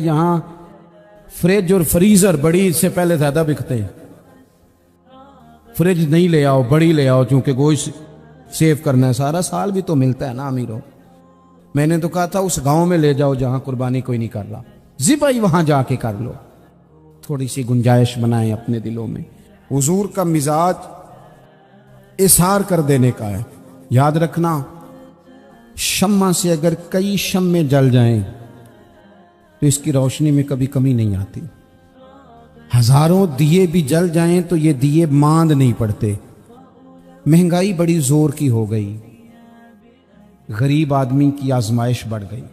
یہاں فریج اور فریزر بڑی عید سے پہلے زیادہ بکتے ہیں. فریج نہیں لے آؤ، بڑی لے آؤ، چونکہ گوشت سیو کرنا ہے. سارا سال بھی تو ملتا ہے نا امیروں. میں نے تو کہا تھا اس گاؤں میں لے جاؤ جہاں قربانی کوئی نہیں کر رہا، ذبح ہی وہاں جا کے کر لو. تھوڑی سی گنجائش بنائیں اپنے دلوں میں. حضور کا مزاج اظہار کر دینے کا ہے. یاد رکھنا، شمع سے اگر کئی شمع جل جائیں تو اس کی روشنی میں کبھی کمی نہیں آتی. ہزاروں دیے بھی جل جائیں تو یہ دیے ماند نہیں پڑتے. مہنگائی بڑی زور کی ہو گئی، غریب آدمی کی آزمائش بڑھ گئی.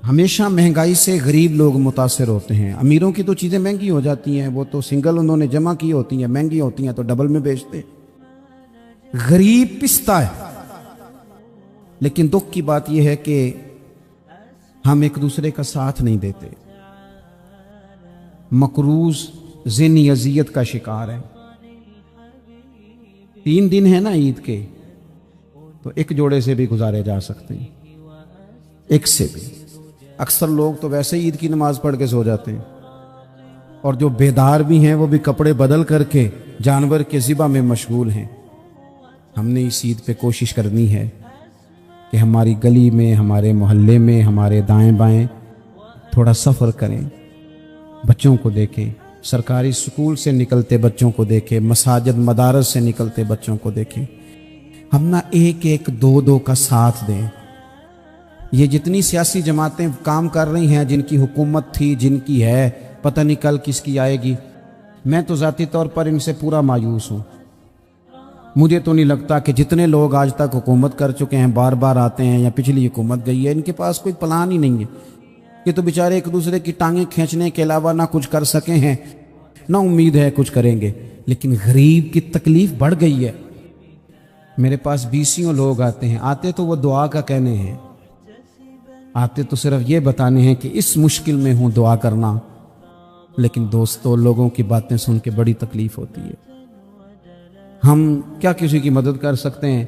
ہمیشہ مہنگائی سے غریب لوگ متاثر ہوتے ہیں. امیروں کی تو چیزیں مہنگی ہو جاتی ہیں، وہ تو سنگل انہوں نے جمع کی ہوتی ہیں، مہنگی ہوتی ہیں تو ڈبل میں بیچتے. غریب پستا ہے. لیکن دکھ کی بات یہ ہے کہ ہم ایک دوسرے کا ساتھ نہیں دیتے. مقروض ذہنی اذیت کا شکار ہے. 3 دن ہے نا عید کے، تو ایک جوڑے سے بھی گزارے جا سکتے ہیں، ایک سے بھی. اکثر لوگ تو ویسے ہی عید کی نماز پڑھ کے سو جاتے ہیں، اور جو بیدار بھی ہیں وہ بھی کپڑے بدل کر کے جانور کے ذبح میں مشغول ہیں. ہم نے اس عید پہ کوشش کرنی ہے کہ ہماری گلی میں، ہمارے محلے میں، ہمارے دائیں بائیں تھوڑا سفر کریں، بچوں کو دیکھیں، سرکاری سکول سے نکلتے بچوں کو دیکھیں، مساجد مدارس سے نکلتے بچوں کو دیکھیں. ہم نہ ایک ایک دو دو کا ساتھ دیں. یہ جتنی سیاسی جماعتیں کام کر رہی ہیں، جن کی حکومت تھی، جن کی ہے، پتہ نہیں کل کس کی آئے گی. میں تو ذاتی طور پر ان سے پورا مایوس ہوں. مجھے تو نہیں لگتا کہ جتنے لوگ آج تک حکومت کر چکے ہیں، بار بار آتے ہیں یا پچھلی حکومت گئی ہے، ان کے پاس کوئی پلان ہی نہیں ہے. یہ تو بیچارے ایک دوسرے کی ٹانگیں کھینچنے کے علاوہ نہ کچھ کر سکے ہیں، نہ امید ہے کچھ کریں گے. لیکن غریب کی تکلیف بڑھ گئی ہے. میرے پاس 20 لوگ آتے ہیں، آتے تو وہ دعا کا کہنے ہیں، آتے تو صرف یہ بتانے ہیں کہ اس مشکل میں ہوں، دعا کرنا. لیکن دوستو، لوگوں کی باتیں سن کے بڑی تکلیف ہوتی ہے. ہم کیا کسی کی مدد کر سکتے ہیں؟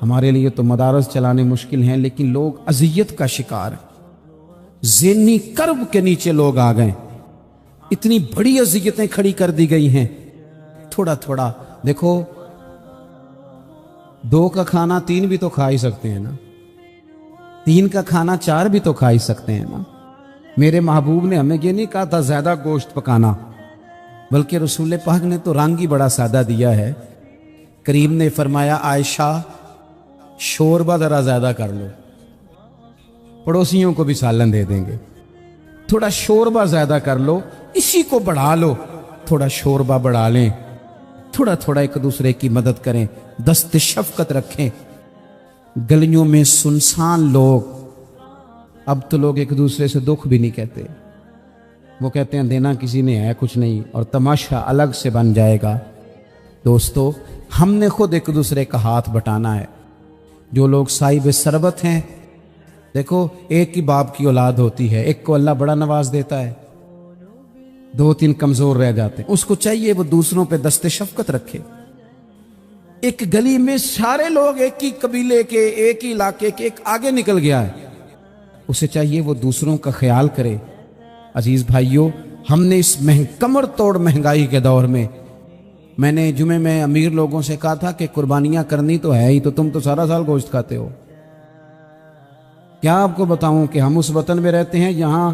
ہمارے لیے تو مدارس چلانے مشکل ہیں، لیکن لوگ اذیت کا شکار ہیں. ذہنی کرب کے نیچے لوگ آ گئے. اتنی بڑی اذیتیں کھڑی کر دی گئی ہیں. تھوڑا تھوڑا دیکھو، 2 کا کھانا 3 بھی تو کھا ہی سکتے ہیں نا، 3 کا کھانا 4 بھی تو کھا ہی سکتے ہیں نا. میرے محبوب نے ہمیں یہ نہیں کہا تھا زیادہ گوشت پکانا، بلکہ رسول پاک نے تو رنگ ہی بڑا سادہ دیا ہے. کریم نے فرمایا، عائشہ شوربہ ذرا زیادہ کر لو، پڑوسیوں کو بھی سالن دے دیں گے. تھوڑا شوربہ زیادہ کر لو، اسی کو بڑھا لو، تھوڑا شوربہ بڑھا لیں، تھوڑا تھوڑا ایک دوسرے کی مدد کریں، دست شفقت رکھیں. گلیوں میں سنسان لوگ، اب تو لوگ ایک دوسرے سے دکھ بھی نہیں کہتے. وہ کہتے ہیں دینا کسی نے ہے کچھ نہیں، اور تماشا الگ سے بن جائے گا. دوستو، ہم نے خود ایک دوسرے کا ہاتھ بٹانا ہے. جو لوگ صاحب ثروت ہیں، دیکھو ایک ہی باپ کی اولاد ہوتی ہے، ایک کو اللہ بڑا نواز دیتا ہے، 2-3 کمزور رہ جاتے ہیں. اس کو چاہیے وہ دوسروں پہ دست شفقت رکھے. ایک گلی میں سارے لوگ ایک ہی قبیلے کے، ایک ہی علاقے کے، ایک آگے نکل گیا ہے، اسے چاہیے وہ دوسروں کا خیال کرے. عزیز بھائیوں، ہم نے اس کمر توڑ مہنگائی کے دور میں نے جمعے میں امیر لوگوں سے کہا تھا کہ قربانیاں کرنی تو ہے ہی، تو تم تو سارا سال گوشت کھاتے ہو. کیا آپ کو بتاؤں کہ ہم اس وطن میں رہتے ہیں یہاں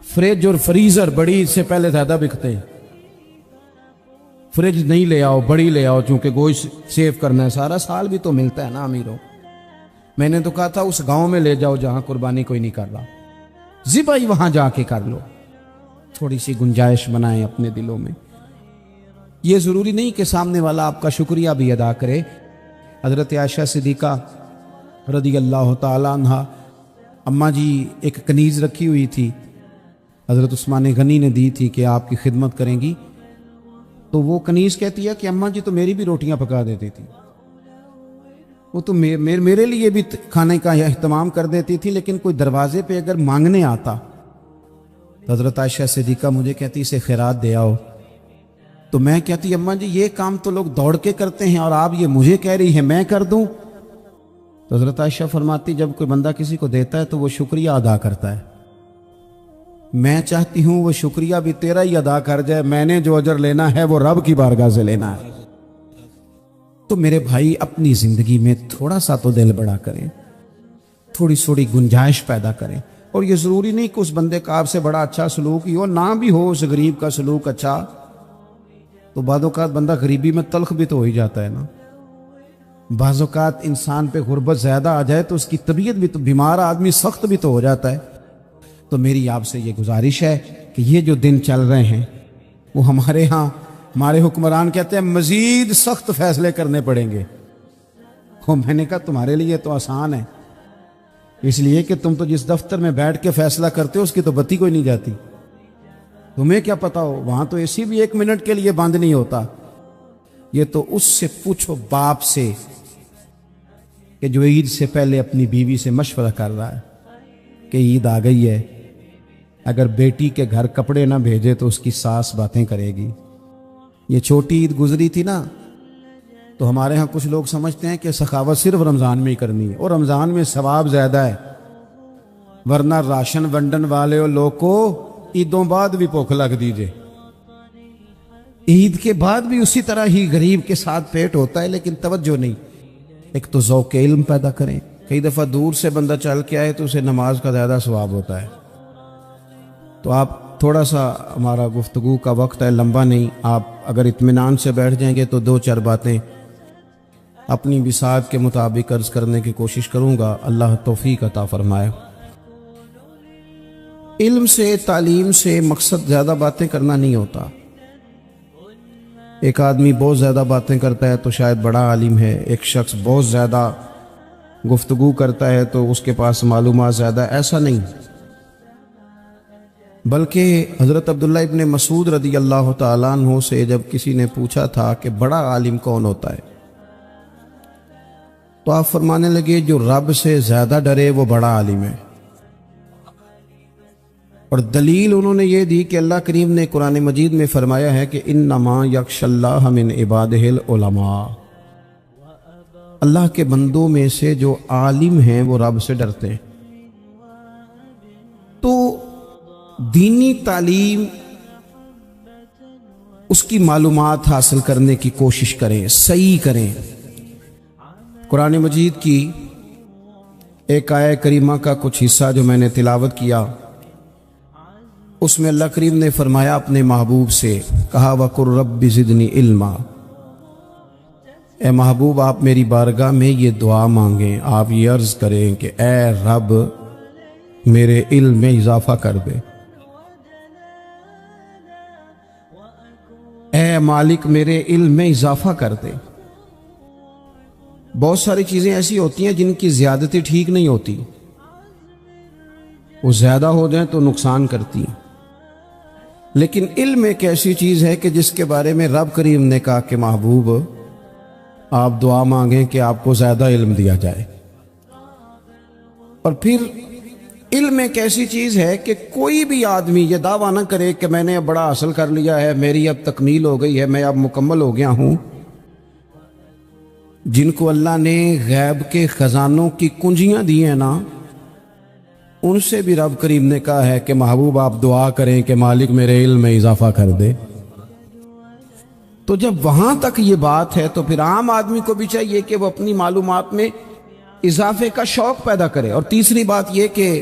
فریج اور فریزر بڑی عید سے پہلے زیادہ بکتے ہیں. فریج نہیں لے آؤ، بڑی لے آؤ، چونکہ گوشت سیو کرنا ہے. سارا سال بھی تو ملتا ہے نا امیروں. میں نے تو کہا تھا اس گاؤں میں لے جاؤ جہاں قربانی کوئی نہیں کر رہا، ذبح ہی وہاں جا کے کر لو. تھوڑی سی گنجائش بنائیں اپنے دلوں میں. یہ ضروری نہیں کہ سامنے والا آپ کا شکریہ بھی ادا کرے. حضرت عائشہ صدیقہ رضی اللہ تعالیٰ عنہ، اماں جی ایک کنیز رکھی ہوئی تھی، حضرت عثمان غنی نے دی تھی کہ آپ کی خدمت کریں گی. تو وہ کنیز کہتی ہے کہ اماں جی تو میری بھی روٹیاں پکا دیتی تھی، وہ تو میرے لیے بھی کھانے کا اہتمام کر دیتی تھی، لیکن کوئی دروازے پہ اگر مانگنے آتا تو حضرت عائشہ صدیقہ مجھے کہتی اسے خیرات دے آؤ. تو میں کہتی اماں جی یہ کام تو لوگ دوڑ کے کرتے ہیں اور آپ یہ مجھے کہہ رہی ہیں میں کر دوں. تو حضرت عائشہ فرماتی جب کوئی بندہ کسی کو دیتا ہے تو وہ شکریہ ادا کرتا ہے. میں چاہتی ہوں وہ شکریہ بھی تیرا ہی ادا کر جائے، میں نے جو اجر لینا ہے وہ رب کی بارگاہ سے لینا ہے۔ تو میرے بھائی اپنی زندگی میں تھوڑا سا تو دل بڑا کریں، تھوڑی تھوڑی گنجائش پیدا کریں۔ اور یہ ضروری نہیں کہ اس بندے کا آپ سے بڑا اچھا سلوک ہی ہو، نہ بھی ہو اس غریب کا سلوک اچھا، تو بعض اوقات بندہ غریبی میں تلخ بھی تو ہو ہی جاتا ہے نا۔ بعض اوقات انسان پہ غربت زیادہ آ جائے تو اس کی طبیعت بھی تو، بیمار آدمی سخت بھی تو ہو جاتا ہے۔ تو میری آپ سے یہ گزارش ہے کہ یہ جو دن چل رہے ہیں وہ ہمارے ہاں ہمارے حکمران کہتے ہیں مزید سخت فیصلے کرنے پڑیں گے۔ میں نے کہا تمہارے لیے تو آسان ہے، اس لیے کہ تم تو جس دفتر میں بیٹھ کے فیصلہ کرتے ہو اس کی تو بتی کوئی نہیں جاتی، تمہیں کیا پتا ہو، وہاں تو اے سی بھی 1 منٹ کے لیے بند نہیں ہوتا۔ یہ تو اس سے پوچھو باپ سے کہ جو عید سے پہلے اپنی بیوی سے مشورہ کر رہا ہے کہ عید آ گئی ہے، اگر بیٹی کے گھر کپڑے نہ بھیجے تو اس کی ساس باتیں کرے گی۔ یہ چھوٹی عید گزری تھی نا، تو ہمارے ہاں کچھ لوگ سمجھتے ہیں کہ سخاوت صرف رمضان میں ہی کرنی ہے، اور رمضان میں ثواب زیادہ ہے، ورنہ راشن ونڈن والے لوگ کو عیدوں بعد بھی بھوک لگ دیجئے، عید کے بعد بھی اسی طرح ہی غریب کے ساتھ پیٹ ہوتا ہے، لیکن توجہ نہیں۔ ایک تو ذوق علم پیدا کریں، کئی دفعہ دور سے بندہ چل کے آئے تو اسے نماز کا زیادہ ثواب ہوتا ہے۔ تو آپ تھوڑا سا، ہمارا گفتگو کا وقت ہے، لمبا نہیں، آپ اگر اطمینان سے بیٹھ جائیں گے تو 2-4 باتیں اپنی بساط کے مطابق عرض کرنے کی کوشش کروں گا، اللہ توفیق عطا فرمائے۔ علم سے، تعلیم سے مقصد زیادہ باتیں کرنا نہیں ہوتا۔ ایک آدمی بہت زیادہ باتیں کرتا ہے تو شاید بڑا عالم ہے، ایک شخص بہت زیادہ گفتگو کرتا ہے تو اس کے پاس معلومات زیادہ، ایسا نہیں، بلکہ حضرت عبداللہ ابن مسعود رضی اللہ تعالیٰ عنہ سے جب کسی نے پوچھا تھا کہ بڑا عالم کون ہوتا ہے، تو آپ فرمانے لگے جو رب سے زیادہ ڈرے وہ بڑا عالم ہے۔ اور دلیل انہوں نے یہ دی کہ اللہ کریم نے قرآن مجید میں فرمایا ہے کہ انما یخشی اللہ من عبادہ العلماء، اللہ کے بندوں میں سے جو عالم ہیں وہ رب سے ڈرتے ہیں۔ تو دینی تعلیم، اس کی معلومات حاصل کرنے کی کوشش کریں، صحیح کریں۔ قرآن مجید کی ایک آیہ کریمہ کا کچھ حصہ جو میں نے تلاوت کیا، اس میں اللہ کریم نے فرمایا اپنے محبوب سے، کہا وَقُلْ رَبِّ زِدْنِی عِلْمًا، اے محبوب آپ میری بارگاہ میں یہ دعا مانگیں، آپ یہ عرض کریں کہ اے رب میرے علم میں اضافہ کر دے، اے مالک میرے علم میں اضافہ کر دے۔ بہت ساری چیزیں ایسی ہوتی ہیں جن کی زیادتی ٹھیک نہیں ہوتی، وہ زیادہ ہو جائیں تو نقصان کرتی ہیں، لیکن علم ایک ایسی چیز ہے کہ جس کے بارے میں رب کریم نے کہا کہ محبوب آپ دعا مانگیں کہ آپ کو زیادہ علم دیا جائے۔ اور پھر علم ایک ایسی چیز ہے کہ کوئی بھی آدمی یہ دعویٰ نہ کرے کہ میں نے اب بڑا حاصل کر لیا ہے، میری اب تکمیل ہو گئی ہے، میں اب مکمل ہو گیا ہوں۔ جن کو اللہ نے غیب کے خزانوں کی کنجیاں دی ہیں نا، ان سے بھی رب کریم نے کہا ہے کہ محبوب آپ دعا کریں کہ مالک میرے علم میں اضافہ کر دے۔ تو جب وہاں تک یہ بات ہے تو پھر عام آدمی کو بھی چاہیے کہ وہ اپنی معلومات میں اضافے کا شوق پیدا کرے۔ اور تیسری بات یہ کہ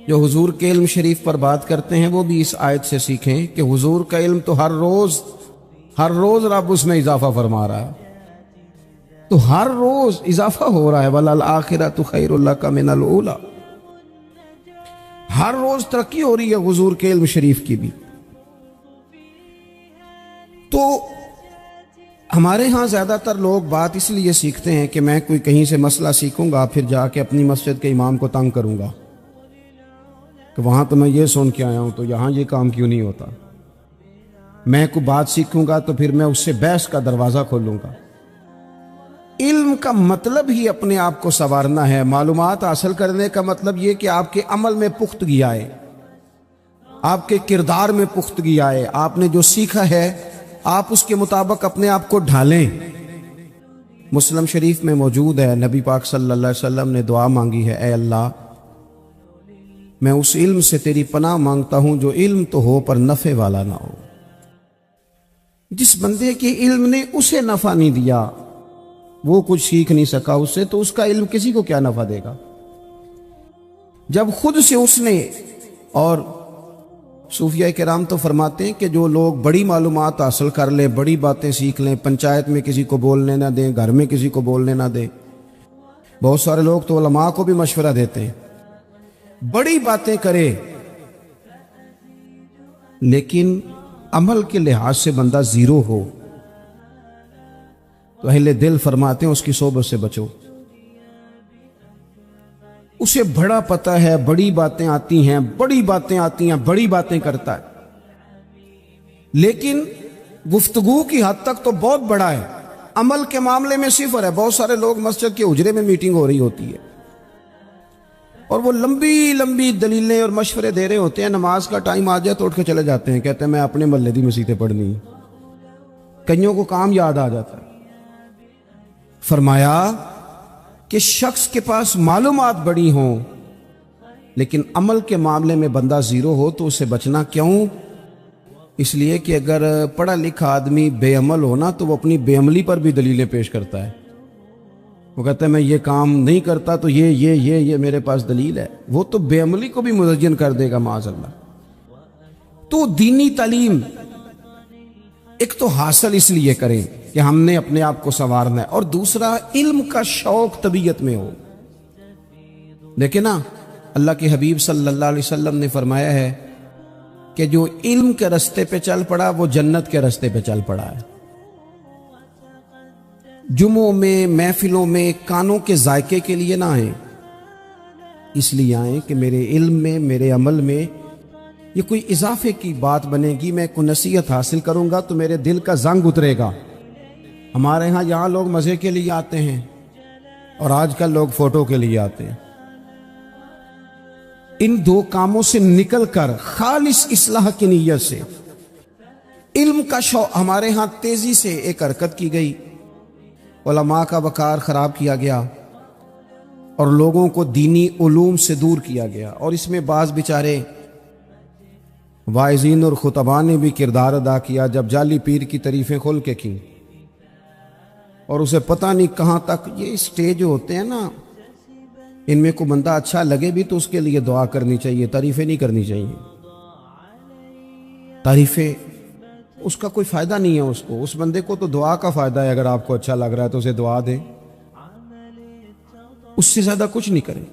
جو حضور کے علم شریف پر بات کرتے ہیں وہ بھی اس آیت سے سیکھیں کہ حضور کا علم تو ہر روز رب اس میں اضافہ فرما رہا ہے، تو ہر روز اضافہ ہو رہا ہے، وَلَلْآخِرَةُ خَيْرٌ لَكَ مِنَ الْأُولَىٰ، ہر روز ترقی ہو رہی ہے حضور کے علم شریف کی بھی۔ تو ہمارے ہاں زیادہ تر لوگ بات اس لیے سیکھتے ہیں کہ میں کوئی کہیں سے مسئلہ سیکھوں گا پھر جا کے اپنی مسجد کے امام کو تنگ کروں گا کہ وہاں تو میں یہ سن کے آیا ہوں تو یہاں یہ کام کیوں نہیں ہوتا، میں کوئی بات سیکھوں گا تو پھر میں اس سے بحث کا دروازہ کھولوں گا۔ علم کا مطلب ہی اپنے آپ کو سنوارنا ہے، معلومات حاصل کرنے کا مطلب یہ کہ آپ کے عمل میں پختگی آئے، آپ کے کردار میں پختگی آئے، آپ نے جو سیکھا ہے آپ اس کے مطابق اپنے آپ کو ڈھالیں۔ مسلم شریف میں موجود ہے، نبی پاک صلی اللہ علیہ وسلم نے دعا مانگی ہے، اے اللہ میں اس علم سے تیری پناہ مانگتا ہوں جو علم تو ہو پر نفع والا نہ ہو۔ جس بندے کے علم نے اسے نفع نہیں دیا، وہ کچھ سیکھ نہیں سکا اس سے، تو اس کا علم کسی کو کیا نفع دے گا؟ جب خود سے اس نے، اور صوفیہ کرام تو فرماتے ہیں کہ جو لوگ بڑی معلومات حاصل کر لیں، بڑی باتیں سیکھ لیں، پنچایت میں کسی کو بولنے نہ دیں، گھر میں کسی کو بولنے نہ دیں، بہت سارے لوگ تو علماء کو بھی مشورہ دیتے ہیں، بڑی باتیں کرے، لیکن عمل کے لحاظ سے بندہ زیرو ہو تو اہل دل فرماتے ہیں اس کی صحبت سے بچو۔ اسے بڑا پتہ ہے، بڑی باتیں آتی ہیں، بڑی باتیں آتی ہیں، بڑی باتیں کرتا ہے، لیکن گفتگو کی حد تک تو بہت بڑا ہے، عمل کے معاملے میں صفر ہے۔ بہت سارے لوگ مسجد کے حجرے میں میٹنگ ہو رہی ہوتی ہے اور وہ لمبی لمبی دلیلیں اور مشورے دے رہے ہوتے ہیں، نماز کا ٹائم آ جائے تو اٹھ کے چلے جاتے ہیں، کہتے ہیں میں اپنے محلے دی مسیتیں پڑھنی۔ کئیوں کو کام یاد آ جاتا ہے۔ فرمایا کہ شخص کے پاس معلومات بڑی ہوں لیکن عمل کے معاملے میں بندہ زیرو ہو تو اسے بچنا کیوں؟ اس لیے کہ اگر پڑھا لکھا آدمی بے عمل ہونا تو وہ اپنی بے عملی پر بھی دلیلیں پیش کرتا ہے۔ وہ کہتا ہے میں یہ کام نہیں کرتا تو یہ میرے پاس دلیل ہے۔ وہ تو بے عملی کو بھی مزین کر دے گا معاذ اللہ۔ تو دینی تعلیم ایک تو حاصل اس لیے کریں کہ ہم نے اپنے آپ کو سنوارنا ہے، اور دوسرا علم کا شوق طبیعت میں ہو۔ دیکھیں نا، اللہ کے حبیب صلی اللہ علیہ وسلم نے فرمایا ہے کہ جو علم کے رستے پہ چل پڑا وہ جنت کے رستے پہ چل پڑا ہے۔ جمعوں میں، محفلوں میں کانوں کے ذائقے کے لیے نہ آئیں، اس لیے آئیں کہ میرے علم میں، میرے عمل میں یہ کوئی اضافے کی بات بنے گی، میں کوئی نصیحت حاصل کروں گا تو میرے دل کا زنگ اترے گا۔ ہمارے ہاں یہاں لوگ مزے کے لیے آتے ہیں اور آج کل لوگ فوٹو کے لیے آتے ہیں۔ ان دو کاموں سے نکل کر خالص اصلاح کی نیت سے علم کا شوق، ہمارے ہاں تیزی سے ایک حرکت کی گئی، علماء کا وقار خراب کیا گیا اور لوگوں کو دینی علوم سے دور کیا گیا، اور اس میں بعض بیچارے واعظین اور خطباء نے بھی کردار ادا کیا جب جعلی پیر کی تعریفیں کھول کے کی، اور اسے پتہ نہیں کہاں تک۔ یہ اسٹیج ہوتے ہیں نا، ان میں کوئی بندہ اچھا لگے بھی تو اس کے لیے دعا کرنی چاہیے، تعریفیں نہیں کرنی چاہیے۔ تعریفیں اس کا کوئی فائدہ نہیں ہے، اس بندے کو تو دعا کا فائدہ ہے۔ اگر آپ کو اچھا لگ رہا ہے تو اسے دعا دیں، اس سے زیادہ کچھ نہیں کریں۔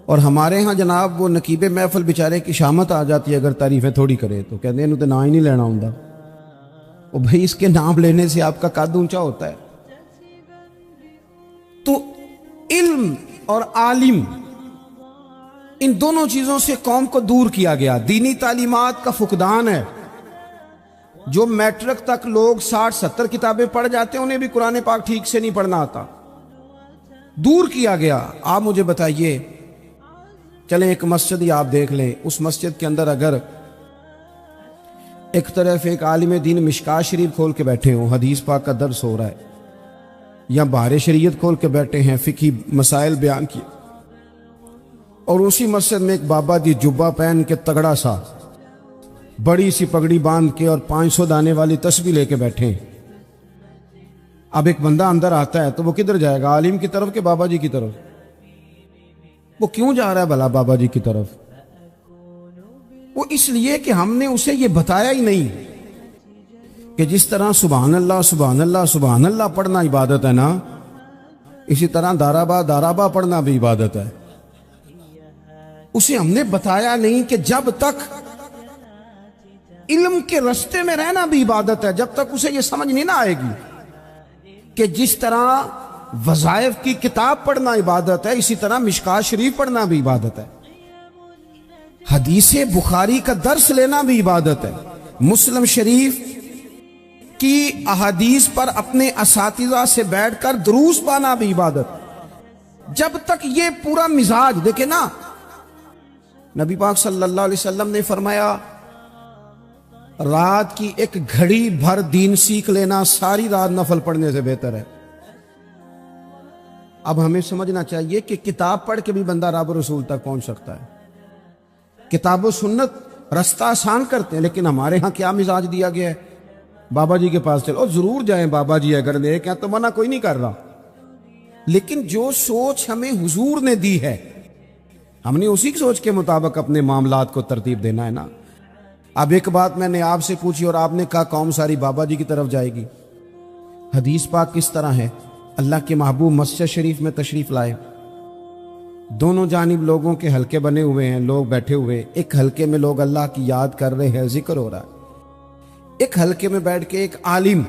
اور ہمارے ہاں جناب وہ نقیب محفل بیچارے کی شامت آ جاتی ہے اگر تعریفیں تھوڑی کرے تو کہتے ہیں انہوں تو نام ہی نہیں لینا ہوں۔ وہ بھائی اس کے نام لینے سے آپ کا قد اونچا ہوتا ہے۔ تو علم اور عالم، ان دونوں چیزوں سے قوم کو دور کیا گیا۔ دینی تعلیمات کا فقدان ہے۔ جو میٹرک تک لوگ 60-70 کتابیں پڑھ جاتے ہیں انہیں بھی قرآن پاک ٹھیک سے نہیں پڑھنا آتا، دور کیا گیا۔ آپ مجھے بتائیے، چلیں ایک مسجد ہی آپ دیکھ لیں، اس مسجد کے اندر اگر ایک طرف ایک عالم دین مشکات شریف کھول کے بیٹھے ہوں، حدیث پاک کا درس ہو رہا ہے، یا بہار شریعت کھول کے بیٹھے ہیں، فقہی مسائل بیان کیے، اور اسی مسجد میں ایک بابا جی جبہ پہن کے تگڑا سا بڑی سی پگڑی باندھ کے اور 500 دانے والی تسبیح لے کے بیٹھے ہیں۔ اب ایک بندہ اندر آتا ہے تو وہ کدھر جائے گا؟ عالم کی طرف کہ بابا جی کی طرف؟ وہ کیوں جا رہا ہے بھلا بابا جی کی طرف؟ وہ اس لیے کہ ہم نے اسے یہ بتایا ہی نہیں کہ جس طرح سبحان اللہ سبحان اللہ سبحان اللہ پڑھنا عبادت ہے نا، اسی طرح دارابا پڑھنا بھی عبادت ہے۔ اسے ہم نے بتایا نہیں کہ جب تک علم کے رستے میں رہنا بھی عبادت ہے، جب تک اسے یہ سمجھ نہیں نہ آئے گی کہ جس طرح وظائف کی کتاب پڑھنا عبادت ہے اسی طرح مشکات شریف پڑھنا بھی عبادت ہے، حدیث بخاری کا درس لینا بھی عبادت ہے، مسلم شریف کی احادیث پر اپنے اساتذہ سے بیٹھ کر دروس پانا بھی عبادت ہے۔ جب تک یہ پورا مزاج دیکھیں نا، نبی پاک صلی اللہ علیہ وسلم نے فرمایا رات کی ایک گھڑی بھر دین سیکھ لینا ساری رات نفل پڑھنے سے بہتر ہے۔ اب ہمیں سمجھنا چاہیے کہ کتاب پڑھ کے بھی بندہ رب رسول تک پہنچ سکتا ہے، کتاب و سنت رستہ آسان کرتے ہیں، لیکن ہمارے ہاں کیا مزاج دیا گیا ہے؟ بابا جی کے پاس چلو، ضرور جائیں بابا جی اگر نیک ہیں تو منع کوئی نہیں کر رہا، لیکن جو سوچ ہمیں حضور نے دی ہے ہم نے اسی سوچ کے مطابق اپنے معاملات کو ترتیب دینا ہے نا۔ اب ایک بات میں نے آپ سے پوچھی اور آپ نے کہا قوم ساری بابا جی کی طرف جائے گی۔ حدیث پاک کس طرح ہے؟ اللہ کے محبوب مسجد شریف میں تشریف لائے، دونوں جانب لوگوں کے حلقے بنے ہوئے ہیں، لوگ بیٹھے ہوئے، ایک حلقے میں لوگ اللہ کی یاد کر رہے ہیں، ذکر ہو رہا ہے، ایک حلقے میں بیٹھ کے ایک عالم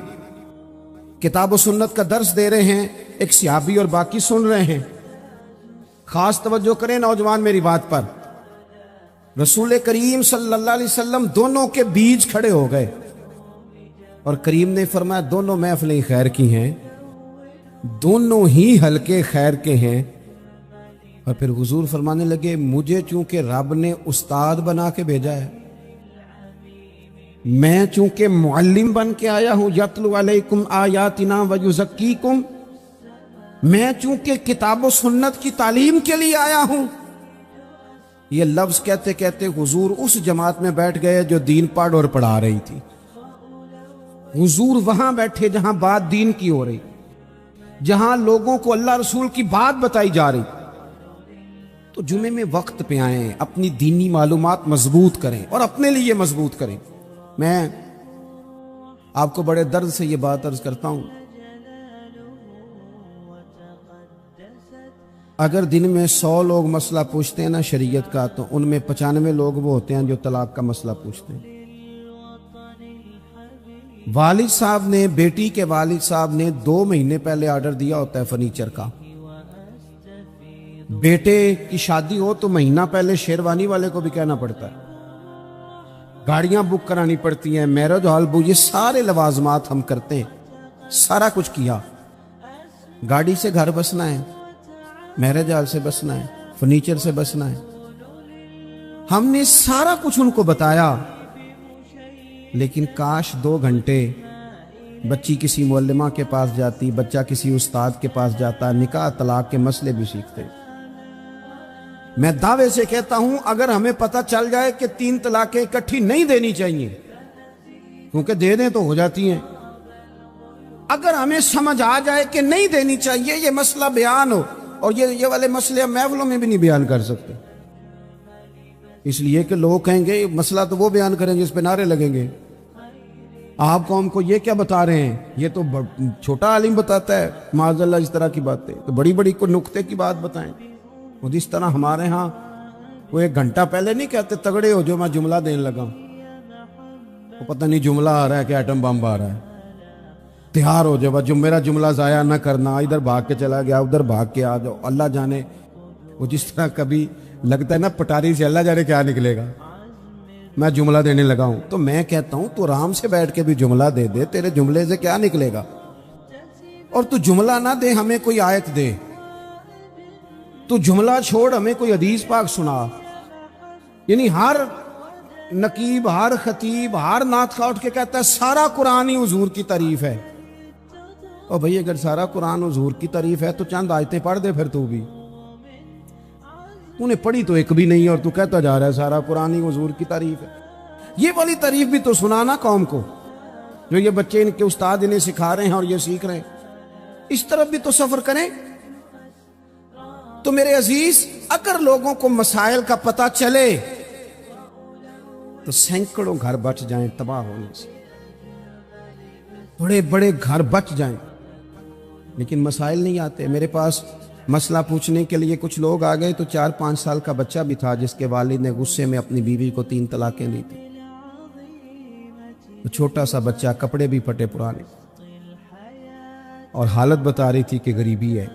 کتاب و سنت کا درس دے رہے ہیں، ایک صحابی اور باقی سن رہے ہیں۔ خاص توجہ کریں نوجوان میری بات پر، رسول کریم صلی اللہ علیہ وسلم دونوں کے بیچ کھڑے ہو گئے اور کریم نے فرمایا دونوں محفلیں خیر کی ہیں، دونوں ہی حلقے خیر کے ہیں۔ اور پھر حضور فرمانے لگے مجھے چونکہ رب نے استاد بنا کے بھیجا ہے، میں چونکہ معلم بن کے آیا ہوں، یتلو علیکم آیاتنا ویزکیکم، میں چونکہ کتاب و سنت کی تعلیم کے لیے آیا ہوں۔ یہ لفظ کہتے کہتے حضور اس جماعت میں بیٹھ گئے جو دین پڑھ اور پڑھا رہی تھی۔ حضور وہاں بیٹھے جہاں بات دین کی ہو رہی، جہاں لوگوں کو اللہ رسول کی بات بتائی جا رہی۔ تو جمعے میں وقت پہ آئیں، اپنی دینی معلومات مضبوط کریں اور اپنے لیے مضبوط کریں۔ میں آپ کو بڑے درد سے یہ بات عرض کرتا ہوں، اگر دن میں 100 لوگ مسئلہ پوچھتے ہیں نا شریعت کا، تو ان میں 95 لوگ وہ ہوتے ہیں جو طلاق کا مسئلہ پوچھتے ہیں۔ والد صاحب نے، بیٹی کے والد صاحب نے 2 مہینے پہلے آرڈر دیا ہوتا ہے فرنیچر کا، بیٹے کی شادی ہو تو مہینہ پہلے شیروانی والے کو بھی کہنا پڑتا ہے، گاڑیاں بک کرانی پڑتی ہیں، میرج ہال بک، یہ سارے لوازمات ہم کرتے ہیں، سارا کچھ کیا۔ گاڑی سے گھر بسنا ہے، میرج ہال سے بسنا ہے، فرنیچر سے بسنا ہے، ہم نے سارا کچھ ان کو بتایا، لیکن کاش 2 گھنٹے بچی کسی معلمہ کے پاس جاتی، بچہ کسی استاد کے پاس جاتا، نکاح طلاق کے مسئلے بھی سیکھتے۔ میں دعوے سے کہتا ہوں اگر ہمیں پتہ چل جائے کہ 3 طلاقیں اکٹھی نہیں دینی چاہیے، کیونکہ دے دیں تو ہو جاتی ہیں، اگر ہمیں سمجھ آ جائے کہ نہیں دینی چاہیے، یہ مسئلہ بیان ہو، اور یہ والے مسئلے ہم محفلوں میں بھی نہیں بیان کر سکتے، اس لیے کہ لوگ کہیں گے مسئلہ تو وہ بیان کریں گے جس پہ نعرے لگیں گے، آپ قوم کو یہ کیا بتا رہے ہیں، یہ تو چھوٹا عالم بتاتا ہے معاذ اللہ اس طرح کی باتیں، تو بڑی بڑی کو نقطے کی بات بتائیں۔ اور جس طرح ہمارے ہاں وہ 1 گھنٹہ پہلے نہیں کہتے تگڑے ہو جو میں جملہ دینے لگا، وہ پتہ نہیں جملہ آ رہا ہے کہ ایٹم بم آ رہا ہے، تیار ہو جب جو میرا جملہ ضائع نہ کرنا، ادھر بھاگ کے چلا گیا ادھر بھاگ کے آ جاؤ، اللہ جانے وہ جس طرح کبھی لگتا ہے نا پٹاری سے اللہ جانے کیا نکلے گا، میں جملہ دینے لگا ہوں۔ تو میں کہتا ہوں تو آرام سے بیٹھ کے بھی جملہ دے دے، تیرے جملے سے کیا نکلے گا، اور تو جملہ نہ دے ہمیں کوئی آیت دے، تو جملہ چھوڑ ہمیں کوئی حدیث پاک سنا، یعنی ہر نقیب، ہر خطیب، ہر نعت خواہ اٹھ کے کہتا ہے سارا قرآن ہی حضور کی تعریف ہے۔ اور بھئی اگر سارا قرآن حضور کی تعریف ہے تو چند آیتیں پڑھ دے پھر تو بھی، انہیں پڑھی تو ایک بھی نہیں اور تو کہتا جا رہا ہے سارا قرآن ہی حضور کی تعریف ہے۔ یہ والی تعریف بھی تو سنانا قوم کو، جو یہ بچے ان کے استاد انہیں سکھا رہے ہیں اور یہ سیکھ رہے ہیں، اس طرف بھی تو سفر کریں۔ تو میرے عزیز اگر لوگوں کو مسائل کا پتہ چلے تو سینکڑوں گھر بچ جائیں تباہ ہونے سے، بڑے بڑے گھر بچ جائیں، لیکن مسائل نہیں آتے۔ میرے پاس مسئلہ پوچھنے کے لیے کچھ لوگ آ گئے تو 4-5 سال کا بچہ بھی تھا جس کے والد نے غصے میں اپنی بیوی کو 3 طلاقیں دی تھی، چھوٹا سا بچہ، کپڑے بھی پھٹے پرانے، اور حالت بتا رہی تھی کہ غریبی ہے۔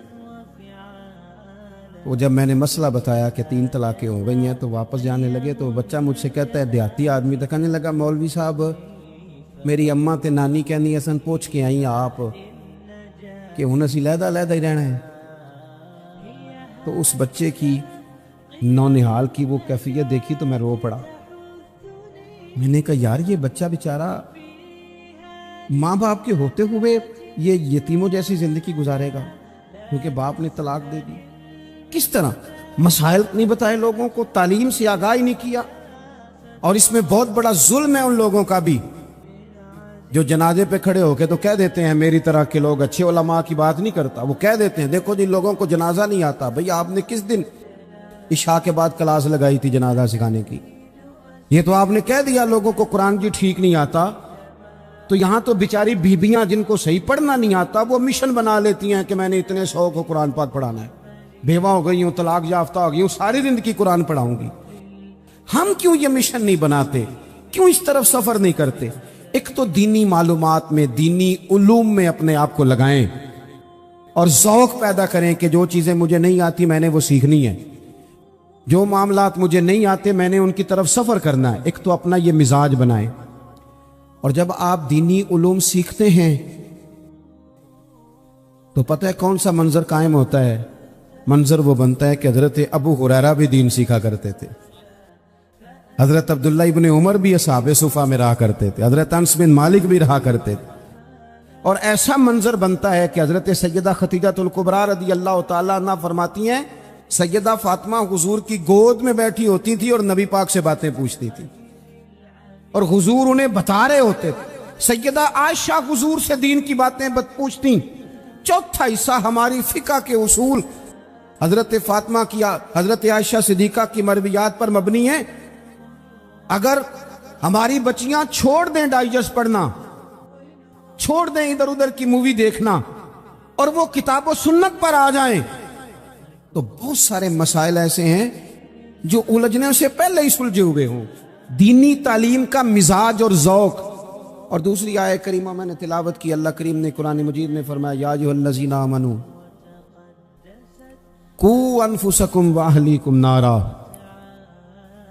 وہ جب میں نے مسئلہ بتایا کہ 3 طلاقیں ہو گئی ہیں تو واپس جانے لگے، تو بچہ مجھ سے کہتا ہے دیہاتی آدمی تو کہنے لگا مولوی صاحب میری اماں تے نانی کہنی اسن پوچھ کے آئی آپ کہ ہن اسی لہدا لہدا ہی رہنا ہے۔ تو اس بچے کی نونہال کی وہ کیفیت دیکھی تو میں رو پڑا۔ میں نے کہا یار یہ بچہ بیچارہ ماں باپ کے ہوتے ہوئے یہ یتیموں جیسی زندگی گزارے گا کیونکہ باپ نے طلاق دے دی، کس طرح؟ مسائل نہیں بتائے لوگوں کو، تعلیم سے آگاہی نہیں کیا، اور اس میں بہت بڑا ظلم ہے ان لوگوں کا بھی جو جنازے پہ کھڑے ہو کے تو کہہ دیتے ہیں میری طرح کے لوگ اچھے علماء کی بات نہیں کرتا، وہ کہہ دیتے ہیں دیکھو جن لوگوں کو جنازہ نہیں آتا، بھئی آپ نے کس دن عشاء کے بعد کلاس لگائی تھی جنازہ سکھانے کی؟ یہ تو آپ نے کہہ دیا لوگوں کو قرآن کی ٹھیک نہیں آتا، تو یہاں تو بیچاری بیبیاں جن کو صحیح پڑھنا نہیں آتا وہ مشن بنا لیتی ہیں کہ میں نے اتنے 100 کو قرآن پاک پڑھانا ہے، بیوہ ہو گئی ہوں، طلاق یافتہ ہو گئی ہوں، ساری زندگی قرآن پڑھاؤں گی۔ ہم کیوں یہ مشن نہیں بناتے؟ کیوں اس طرف سفر نہیں کرتے؟ ایک تو دینی معلومات میں، دینی علوم میں اپنے آپ کو لگائیں اور ذوق پیدا کریں کہ جو چیزیں مجھے نہیں آتی میں نے وہ سیکھنی ہے، جو معاملات مجھے نہیں آتے میں نے ان کی طرف سفر کرنا ہے۔ ایک تو اپنا یہ مزاج بنائیں، اور جب آپ دینی علوم سیکھتے ہیں تو پتہ ہے کون سا منظر قائم ہوتا ہے؟ منظر وہ بنتا ہے کہ حضرت ابو ہریرہ بھی دین سیکھا کرتے تھے، حضرت عبداللہ ابن عمر بھی اصحاب صفہ میں رہا کرتے تھے، حضرت انس بن مالک بھی رہا کرتے تھے، اور ایسا منظر بنتا ہے کہ حضرت سیدہ خدیجہ الکبریٰ رضی اللہ تعالیٰ عنہ فرماتی ہیں سیدہ فاطمہ حضور کی گود میں بیٹھی ہوتی تھی اور نبی پاک سے باتیں پوچھتی تھی اور حضور انہیں بتا رہے ہوتے تھے۔ سیدہ عائشہ حضور سے دین کی باتیں پوچھتی۔ چوتھا حصہ ہماری فقہ کے اصول حضرت فاطمہ کی، حضرت عائشہ صدیقہ کی مرویات پر مبنی ہیں۔ اگر ہماری بچیاں چھوڑ دیں ڈائجسٹ پڑھنا، چھوڑ دیں ادھر ادھر کی مووی دیکھنا اور وہ کتاب و سنت پر آ جائیں تو بہت سارے مسائل ایسے ہیں جو الجھنے سے پہلے ہی سلجھے ہوئے ہوں۔ دینی تعلیم کا مزاج اور ذوق۔ اور دوسری آیت کریمہ میں نے تلاوت کی، اللہ کریم نے قرآن مجید میں فرمایا یا ایھا الذین آمنوا قوا انفسکم واہلیکم نارا،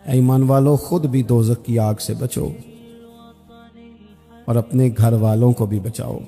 اے ایمان والو خود بھی دوزخ کی آگ سے بچو اور اپنے گھر والوں کو بھی بچاؤ۔